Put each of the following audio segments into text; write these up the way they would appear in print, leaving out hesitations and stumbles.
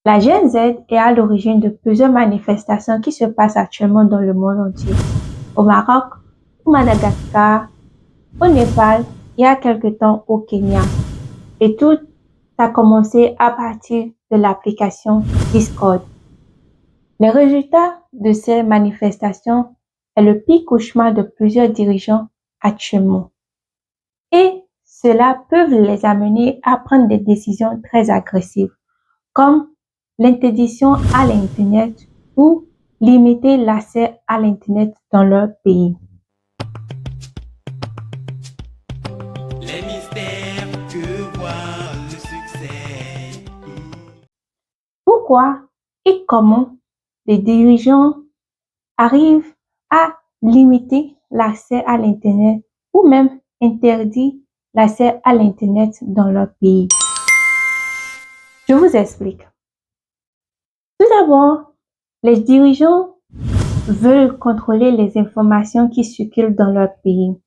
La Gen Z est à l'origine de plusieurs manifestations qui se passent actuellement dans le monde entier. Au Maroc, au Madagascar, au Népal, il y a quelque temps au Kenya. Et tout a commencé à partir de l'application Discord. Les résultats de ces manifestations est le pire cauchemar de plusieurs dirigeants actuellement. Et cela peut les amener à prendre des décisions très agressives, comme l'interdiction à l'Internet ou limiter l'accès à l'Internet dans leur pays. Les mystères que voit le succès. Pourquoi et comment les dirigeants arrivent à limiter l'accès à l'Internet ou même interdire l'accès à l'Internet dans leur pays? Je vous explique. Tout d'abord, les dirigeants veulent contrôler les informations qui circulent dans leur pays.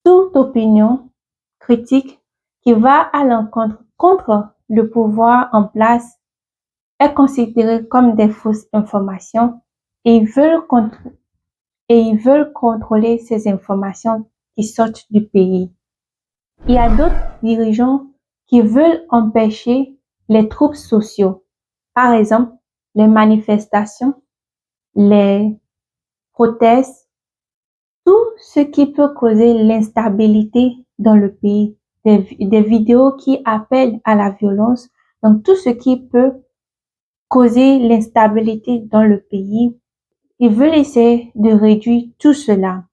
Toute opinion critique qui va à l'encontre contre le pouvoir en place est considérée comme des fausses informations et ils veulent contrôler ces informations qui sortent du pays. Il y a d'autres dirigeants qui veulent empêcher les troubles sociaux, par exemple les manifestations, les protestes, tout ce qui peut causer l'instabilité dans le pays, des vidéos qui appellent à la violence, donc tout ce qui peut causer l'instabilité dans le pays. Ils veulent essayer de réduire tout cela.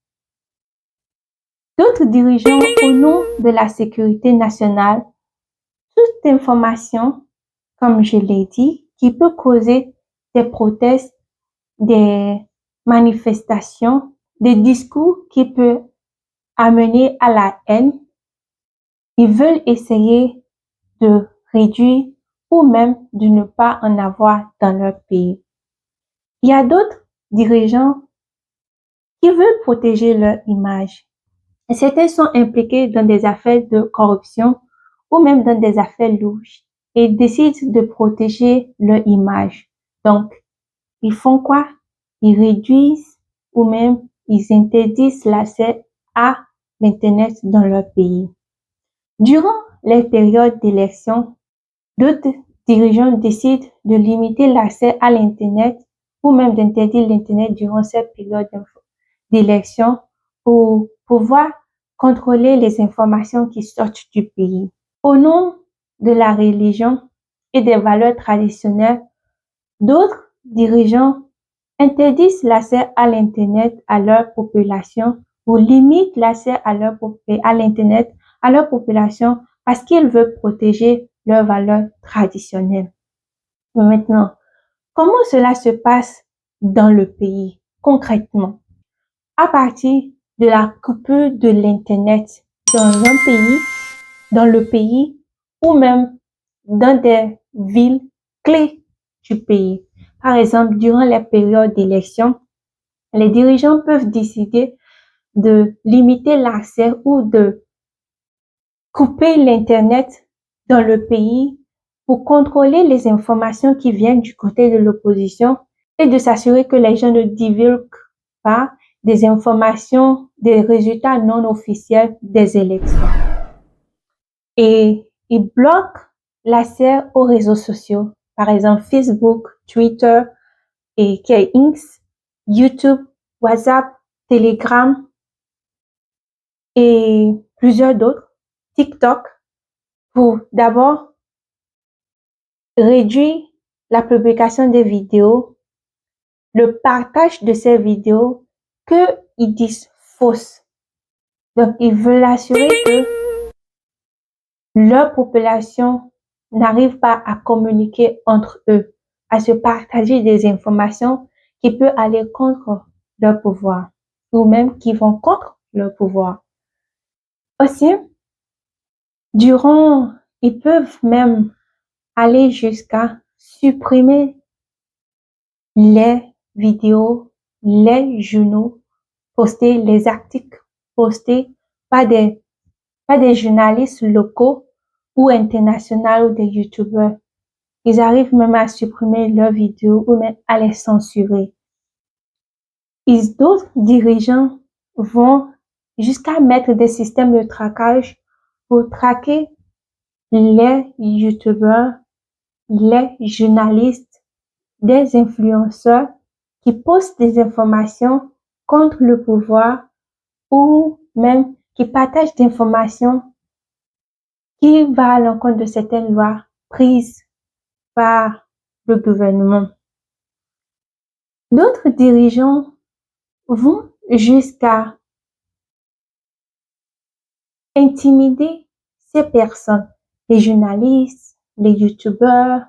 D'autres dirigeants, au nom de la sécurité nationale, toute information, comme je l'ai dit, qui peut causer des protestes, des manifestations, des discours qui peuvent amener à la haine, ils veulent essayer de réduire ou même de ne pas en avoir dans leur pays. Il y a d'autres dirigeants qui veulent protéger leur image. Certains sont impliqués dans des affaires de corruption ou même dans des affaires louches et décident de protéger leur image. Donc, ils font quoi? Ils réduisent ou même ils interdisent l'accès à l'Internet dans leur pays. Durant les périodes d'élection, d'autres dirigeants décident de limiter l'accès à l'Internet ou même d'interdire l'Internet durant cette période d'élection pour pouvoir contrôler les informations qui sortent du pays. Au nom de la religion et des valeurs traditionnelles, d'autres dirigeants interdisent l'accès à l'Internet à leur population ou limitent l'accès à l'Internet à leur population parce qu'ils veulent protéger leurs valeurs traditionnelles. Mais maintenant, comment cela se passe dans le pays concrètement? À partir de la coupure de l'Internet dans le pays ou même dans des villes clés du pays. Par exemple, durant les périodes d'élection, les dirigeants peuvent décider de limiter l'accès ou de couper l'Internet dans le pays pour contrôler les informations qui viennent du côté de l'opposition et de s'assurer que les gens ne divulguent pas des informations, des résultats non officiels des élections. Et ils bloquent l'accès aux réseaux sociaux, par exemple Facebook, Twitter et X, YouTube, WhatsApp, Telegram et plusieurs d'autres, TikTok, pour d'abord réduire la publication des vidéos, le partage de ces vidéos qu'ils disent fausses. Donc, ils veulent assurer que leur population n'arrive pas à communiquer entre eux, à se partager des informations qui peuvent aller contre leur pouvoir ou même qui vont contre leur pouvoir. Aussi, ils peuvent même aller jusqu'à supprimer les vidéos, les journaux postés, les articles postés par des journalistes locaux ou internationaux ou des youtubeurs. Ils arrivent même à supprimer leurs vidéos ou même à les censurer. D'autres dirigeants vont jusqu'à mettre des systèmes de traquage pour traquer les youtubeurs, les journalistes, des influenceurs qui postent des informations contre le pouvoir ou même qui partagent des informations qui vont à l'encontre de certaines lois prises par le gouvernement. D'autres dirigeants vont jusqu'à intimider ces personnes, les journalistes, les youtubeurs,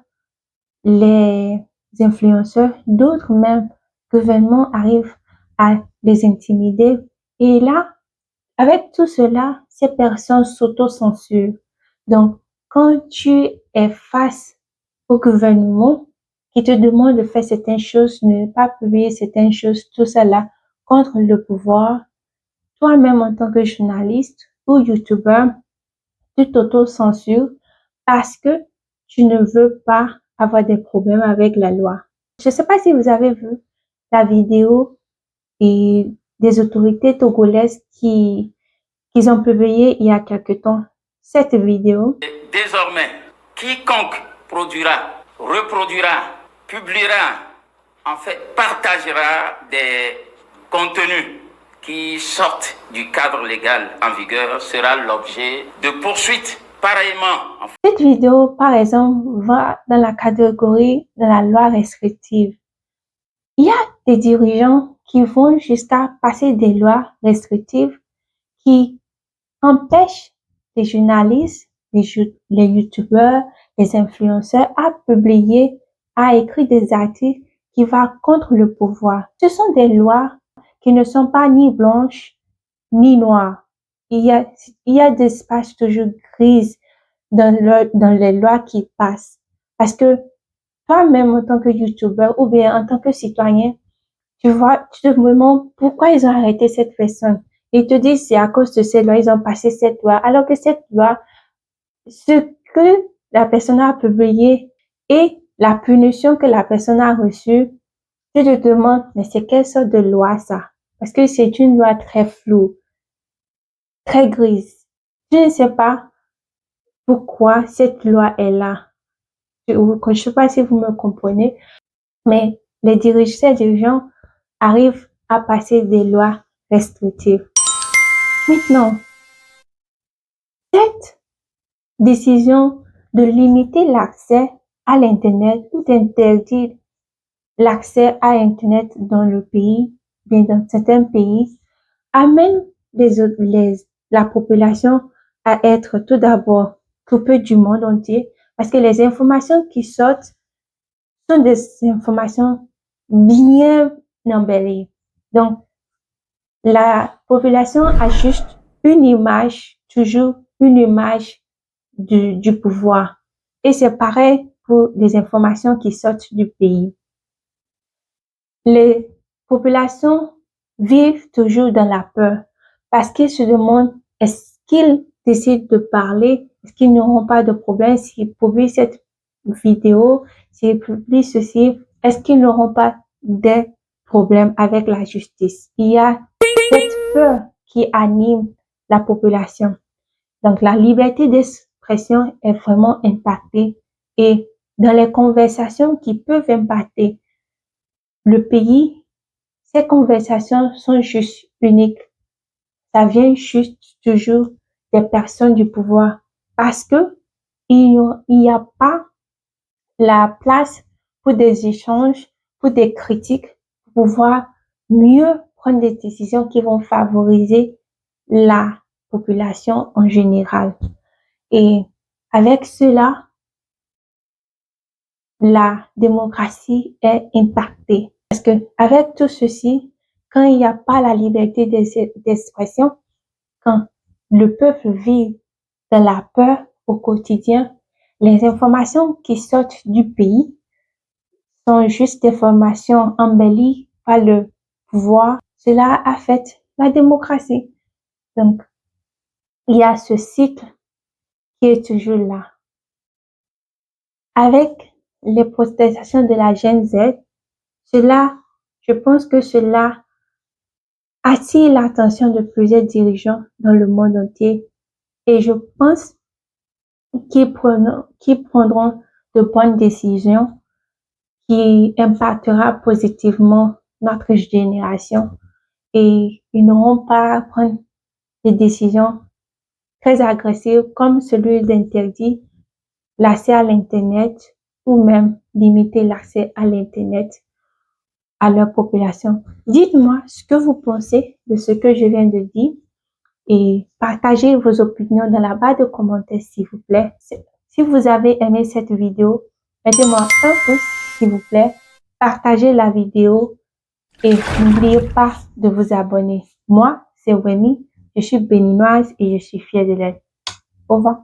les influenceurs, d'autres même gouvernements arrivent à les intimider. Et là, avec tout cela, ces personnes s'auto-censurent. Donc, quand tu es face au gouvernement qui te demande de faire certaines choses, ne pas publier certaines choses, tout cela contre le pouvoir, toi-même en tant que journaliste ou youtubeur, tu t'auto-censures parce que tu ne veux pas avoir des problèmes avec la loi. Je ne sais pas si vous avez vu la vidéo et des autorités togolaises qui ont publié il y a quelque temps cette vidéo. Désormais, quiconque produira, reproduira, publiera, en fait, partagera des contenus qui sortent du cadre légal en vigueur sera l'objet de poursuites. Pareillement, cette vidéo, par exemple, va dans la catégorie de la loi restrictive. Il y a des dirigeants qui vont jusqu'à passer des lois restrictives qui empêchent les journalistes, les youtubeurs, les influenceurs à publier, à écrire des articles qui vont contre le pouvoir. Ce sont des lois qui ne sont pas ni blanches ni noires. Il y a des espaces toujours grises dans les lois qui passent. Parce que toi-même, en tant que youtubeur ou bien en tant que citoyen, tu vois, tu te demandes pourquoi ils ont arrêté cette personne. Ils te disent c'est à cause de cette loi, ils ont passé cette loi. Alors que cette loi, ce que la personne a publié et la punition que la personne a reçue, tu te demandes, mais c'est quelle sorte de loi ça? Parce que c'est une loi très floue, très grise. Je ne sais pas pourquoi cette loi est là. Je ne sais pas si vous me comprenez, mais ces dirigeants arrivent à passer des lois restrictives. Maintenant, cette décision de limiter l'accès à l'Internet ou d'interdire l'accès à Internet dans le pays, bien dans certains pays, amène la population à être tout d'abord coupée du monde entier parce que les informations qui sortent sont des informations bien embellies. Donc, la population a juste une image, toujours une image du pouvoir. Et c'est pareil pour les informations qui sortent du pays. Les populations vivent toujours dans la peur parce qu'ils se demandent est-ce qu'ils décident de parler, est-ce qu'ils n'auront pas de problème s'ils publient cette vidéo, s'ils publient ceci, est-ce qu'ils n'auront pas des problèmes avec la justice. Il y a cette peur qui anime la population. Donc la liberté d'expression est vraiment impactée et dans les conversations qui peuvent impacter le pays, ces conversations sont juste uniques. Ça vient juste toujours des personnes du pouvoir parce que il n'y a pas la place pour des échanges, pour des critiques, pour pouvoir mieux prendre des décisions qui vont favoriser la population en général. Et avec cela, la démocratie est impactée. Parce que avec tout ceci, quand il n'y a pas la liberté d'expression, quand le peuple vit dans la peur au quotidien, les informations qui sortent du pays sont juste des informations embellies par le pouvoir. Cela affecte la démocratie. Donc, il y a ce cycle qui est toujours là. Avec les protestations de la Gen Z, je pense que cela attire l'attention de plusieurs dirigeants dans le monde entier et je pense qu'ils prendront de bonnes décisions qui impactera positivement notre génération et ils n'auront pas à prendre des décisions très agressives comme celui d'interdire l'accès à l'Internet ou même limiter l'accès à l'Internet à leur population. Dites-moi ce que vous pensez de ce que je viens de dire et partagez vos opinions dans la barre de commentaires s'il vous plaît. Si vous avez aimé cette vidéo, mettez-moi un pouce s'il vous plaît, partagez la vidéo et n'oubliez pas de vous abonner. Moi, c'est Wemi, je suis béninoise et je suis fière de l'être. Au revoir.